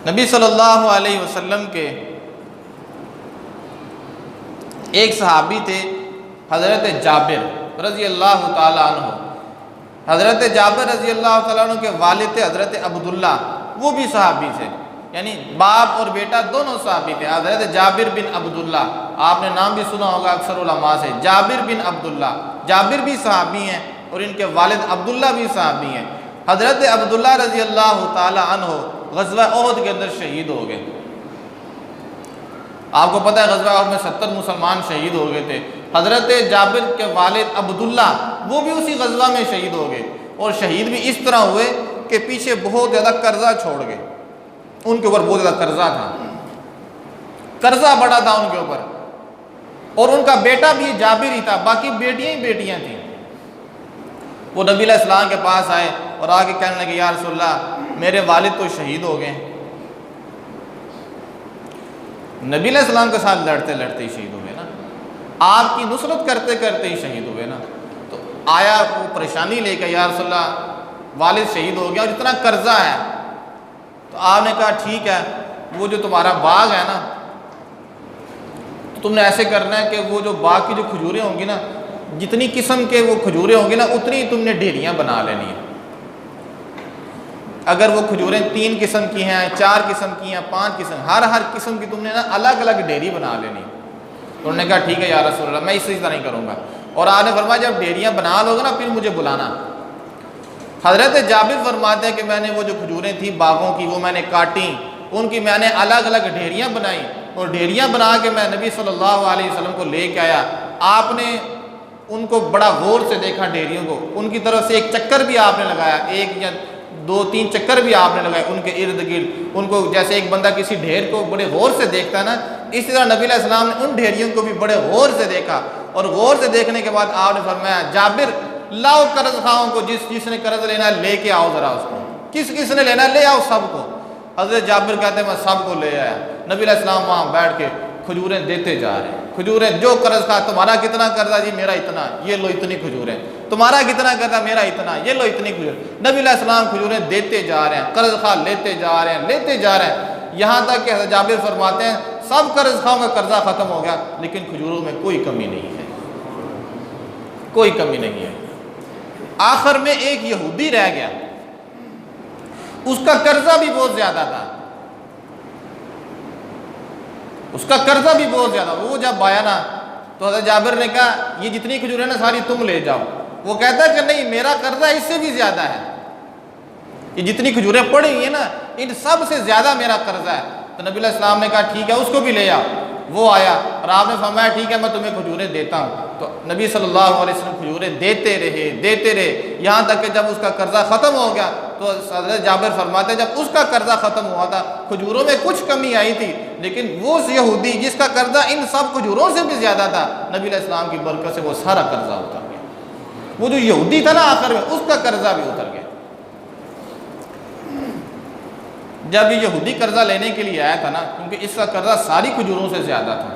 نبی صلی اللہ علیہ وسلم کے ایک صحابی تھے حضرت جابر رضی اللہ تعالیٰ عنہ۔ حضرت جابر رضی اللہ تعالیٰ عنہ کے والد تھے حضرت عبداللہ، وہ بھی صحابی تھے، یعنی باپ اور بیٹا دونوں صحابی تھے۔ حضرت جابر بن عبداللہ، آپ نے نام بھی سنا ہوگا اکثر علماء سے، جابر بن عبداللہ۔ جابر بھی صحابی ہیں اور ان کے والد عبداللہ بھی صحابی ہیں۔ حضرت عبداللہ رضی اللہ تعالیٰ عنہ غزوہ احد کے اندر شہید ہو گئے۔ آپ کو پتہ ہے غزوہ احد میں 70 مسلمان شہید ہو گئے تھے۔ حضرت جابر کے والد عبداللہ وہ بھی اسی غزوہ میں شہید ہو گئے، اور شہید بھی اس طرح ہوئے کہ پیچھے بہت زیادہ قرضہ چھوڑ گئے۔ ان کے اوپر بہت زیادہ قرضہ تھا، قرضہ بڑا تھا ان کے اوپر، اور ان کا بیٹا بھی جابر ہی تھا، باقی بیٹیاں ہی بیٹیاں تھیں۔ وہ نبی علیہ السلام کے پاس آئے اور آگے کہنے لگے یا رسول اللہ میرے والد تو شہید ہو گئے۔ نبی علیہ السلام کے ساتھ لڑتے لڑتے ہی شہید ہوئے نا، آپ کی نصرت کرتے کرتے ہی شہید ہوئے نا۔ تو آیا وہ پریشانی لے کے یا رسول اللہ والد شہید ہو گیا اور اتنا قرضہ ہے۔ تو آپ نے کہا ٹھیک ہے، وہ جو تمہارا باغ ہے نا، تو تم نے ایسے کرنا ہے کہ وہ جو باغ کی جو کھجوریں ہوں گی نا، جتنی قسم کے وہ کھجوریں ہوں گی نا اتنی تم نے ڈھیریاں بنا لینی ہیں۔ اگر وہ کھجوریں 3 قسم کی ہیں، 4 قسم کی ہیں، 5 قسم، ہر قسم کی تم نے نا الگ الگ ڈھیری بنا لینی۔ انہوں نے کہا ٹھیک ہے یا رسول اللہ میں اسی طرح نہیں کروں گا۔ اور آپ نے فرمایا جب ڈھیریاں بنا لو گے نا پھر مجھے بلانا۔ حضرت جابر فرماتے ہیں کہ میں نے وہ جو کھجوریں تھیں باغوں کی وہ میں نے کاٹیں، ان کی میں نے الگ الگ ڈھیریاں بنائیں، اور ڈھیریاں بنا کے میں نبی صلی اللہ علیہ وسلم کو لے کے آیا۔ آپ نے ان کو بڑا غور سے دیکھا ڈھیریوں کو، ان کی طرف سے ایک چکر بھی آپ نے لگایا، 1 یا 2-3 چکر بھی آپ نے لگائے ان کے ارد گرد، ان کو جیسے ایک بندہ کسی ڈھیر کو بڑے غور سے دیکھتا ہے نا، اسی طرح نبی علیہ السلام نے ان ڈھیریوں کو بھی بڑے غور سے دیکھا۔ اور غور سے دیکھنے کے بعد آپ نے فرمایا جابر لاؤ قرض خواہوں کو، جس نے قرض لینا ہے لے کے آؤ ذرا اس کو، کس نے لینا ہے لے آؤ سب کو۔ حضرت جابر کہتے ہیں میں سب کو لے آیا۔ نبی علیہ السلام وہاں بیٹھ کے کھجوریں دیتے جا رہے ہیں، کھجوریں جو قرض خواہ تمہارا کتنا قرضہ جی میرا اتنا، یہ لو اتنی کھجوریں، تمہارا کتنا قرضہ میرا اتنا، یہ لو اتنی کھجوریں۔ نبی علیہ السلام کھجوریں دیتے جا رہے ہیں، قرض خواہ لیتے جا رہے ہیں، لیتے جا رہے ہیں، یہاں تک کہ حضرت جابر فرماتے ہیں سب قرض خواہوں کا قرضہ ختم ہو گیا لیکن کھجوروں میں کوئی کمی نہیں ہے، کوئی کمی نہیں ہے۔ آخر میں ایک یہودی رہ گیا، اس کا قرضہ بھی بہت زیادہ تھا، اس کا قرضہ بھی بہت زیادہ۔ وہ جب آیا نا تو حضرت جابر نے کہا یہ جتنی کھجوریں نا ساری تم لے جاؤ۔ وہ کہتا ہے کہ نہیں میرا قرضہ اس سے بھی زیادہ ہے، یہ جتنی کھجوریں پڑی ہیں نا ان سب سے زیادہ میرا قرضہ ہے۔ تو نبی علیہ السلام نے کہا ٹھیک ہے اس کو بھی لے آؤ۔ وہ آیا اور آپ نے فرمایا ٹھیک ہے میں تمہیں کھجوریں دیتا ہوں۔ تو نبی صلی اللہ علیہ وسلم کھجوریں دیتے رہے یہاں تک کہ جب اس کا قرضہ ختم ہو گیا تو حضرت جابر فرماتے ہیں جب اس کا قرضہ ختم ہوا تھا کھجوروں میں کچھ کمی آئی تھی، لیکن وہ یہودی جس کا قرضہ ان سب کھجوروں سے بھی زیادہ تھا، نبی علیہ السلام کی برکت سے وہ سارا قرضہ اتر گیا۔ وہ جو یہودی تھا نا آخر میں اس کا قرضہ بھی اتر گیا۔ جب یہ یہودی قرضہ لینے کے لیے آیا تھا نا، کیونکہ اس کا قرضہ ساری کھجوروں سے زیادہ تھا،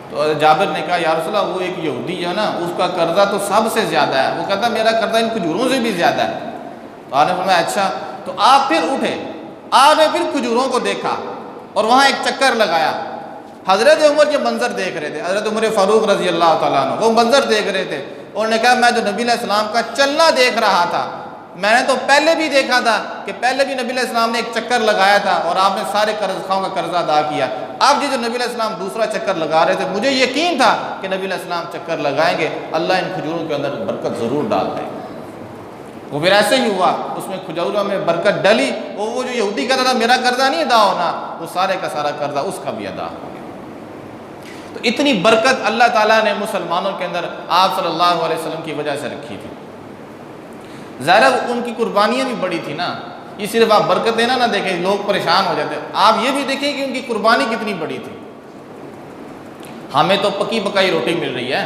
تو جابر نے کہا یا رسول اللہ وہ ایک یہودی جو ہے نا اس کا قرضہ تو سب سے زیادہ ہے، وہ کہتا میرا قرضہ ان کھجوروں سے بھی زیادہ ہے۔ تو آپ نے فرمایا اچھا۔ تو آپ پھر اٹھے، آپ نے پھر کھجوروں کو دیکھا اور وہاں ایک چکر لگایا۔ حضرت عمر یہ منظر دیکھ رہے تھے، حضرت عمر فاروق رضی اللہ تعالیٰ عنہ وہ منظر دیکھ رہے تھے۔ انہوں نے کہا میں جو نبی علیہ السلام کا چلنا دیکھ رہا تھا، میں نے تو پہلے بھی دیکھا تھا کہ پہلے بھی نبی علیہ السلام نے ایک چکر لگایا تھا اور آپ نے سارے قرض خواہوں کا قرضہ ادا کیا۔ اب جو نبی علیہ السلام دوسرا چکر لگا رہے تھے مجھے یقین تھا کہ نبی علیہ السلام چکر لگائیں گے، اللہ ان کھجوروں کے اندر برکت ضرور ڈال دے گا۔ وہ پھر ایسے ہی ہوا، اس میں کھجوروں میں برکت ڈلی، اور وہ جو یہودی کہتا تھا میرا قرضہ نہیں ادا ہونا، وہ سارے کا سارا قرضہ اس کا بھی ادا ہو گیا۔ تو اتنی برکت اللہ تعالیٰ نے مسلمانوں کے اندر آپ صلی اللہ علیہ وسلم کی وجہ سے رکھی تھی۔ ظاہر ان کی قربانیاں بھی بڑی تھی نا، یہ صرف آپ برکتیں نہ دیکھیں لوگ پریشان ہو جاتے، آپ یہ بھی دیکھیں کہ ان کی قربانی کتنی بڑی تھی۔ ہمیں تو پکی پکائی روٹی مل رہی ہے،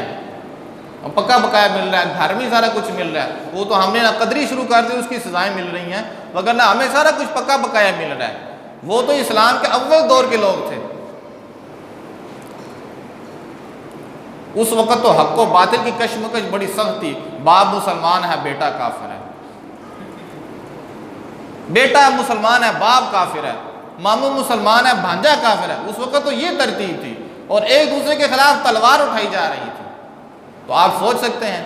پکا پکایا مل رہا ہے، گھر میں سارا کچھ مل رہا ہے، وہ تو ہم نے نہ قدری شروع کر دی اس کی سزائیں مل رہی ہیں، وگرنہ ہمیں سارا کچھ پکا پکایا مل رہا ہے۔ وہ تو اسلام کے اول دور کے لوگ تھے، اس وقت تو حق و باطل کی کشمکش بڑی سخت تھی، باپ مسلمان ہے بیٹا کافر ہے، بیٹا مسلمان ہے باپ کافر ہے، ماموں مسلمان ہے بھانجا کافر ہے، اس وقت تو یہ ترتیب تھی، اور ایک دوسرے کے خلاف تلوار اٹھائی جا رہی تھی۔ تو آپ سوچ سکتے ہیں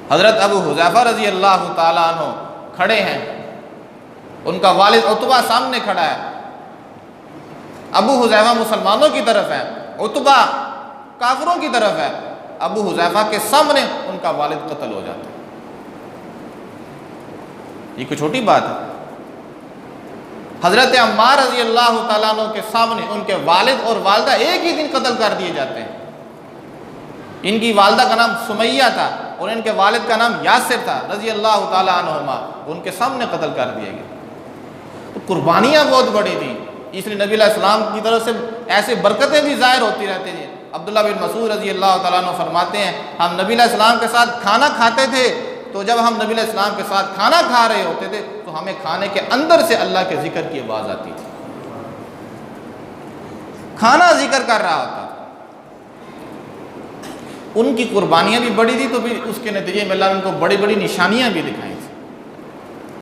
حضرت ابو حذیفہ رضی اللہ تعالیٰ عنہ کھڑے ہیں، ان کا والد عتبہ سامنے کھڑا ہے، ابو حذیفہ مسلمانوں کی طرف ہے، عتبہ کافروں کی طرف ہے، ابو حذیفہ کے سامنے ان کا والد قتل ہو جاتا ہے۔ یہ کوئی چھوٹی بات ہے؟ حضرت عمار رضی اللہ تعالیٰ عنہ کے سامنے ان کے والد اور والدہ ایک ہی دن قتل کر دیے جاتے ہیں۔ ان کی والدہ کا نام سمیہ تھا اور ان کے والد کا نام یاسر تھا رضی اللہ تعالیٰ عنہما، ان کے سامنے قتل کر دیے گئے۔ تو قربانیاں بہت بڑی تھیں، اس لیے نبی علیہ السلام کی طرف سے ایسے برکتیں بھی ظاہر ہوتی رہتی تھیں۔ عبداللہ بن مسعود رضی اللہ تعالیٰ عنہ فرماتے ہیں ہم نبی علیہ السلام کے ساتھ کھانا کھاتے تھے، تو جب ہم نبی علیہ السلام کے ساتھ کھانا کھا رہے ہوتے تھے تو ہمیں کھانے کے اندر سے اللہ کے ذکر کی آواز آتی تھی، کھانا ذکر کر رہا ہوتا تھا۔ ان کی قربانیاں بھی بڑی تھی، تو پھر اس کے نتیجے میں اللہ نے ان کو بڑی بڑی نشانیاں بھی دکھائیں۔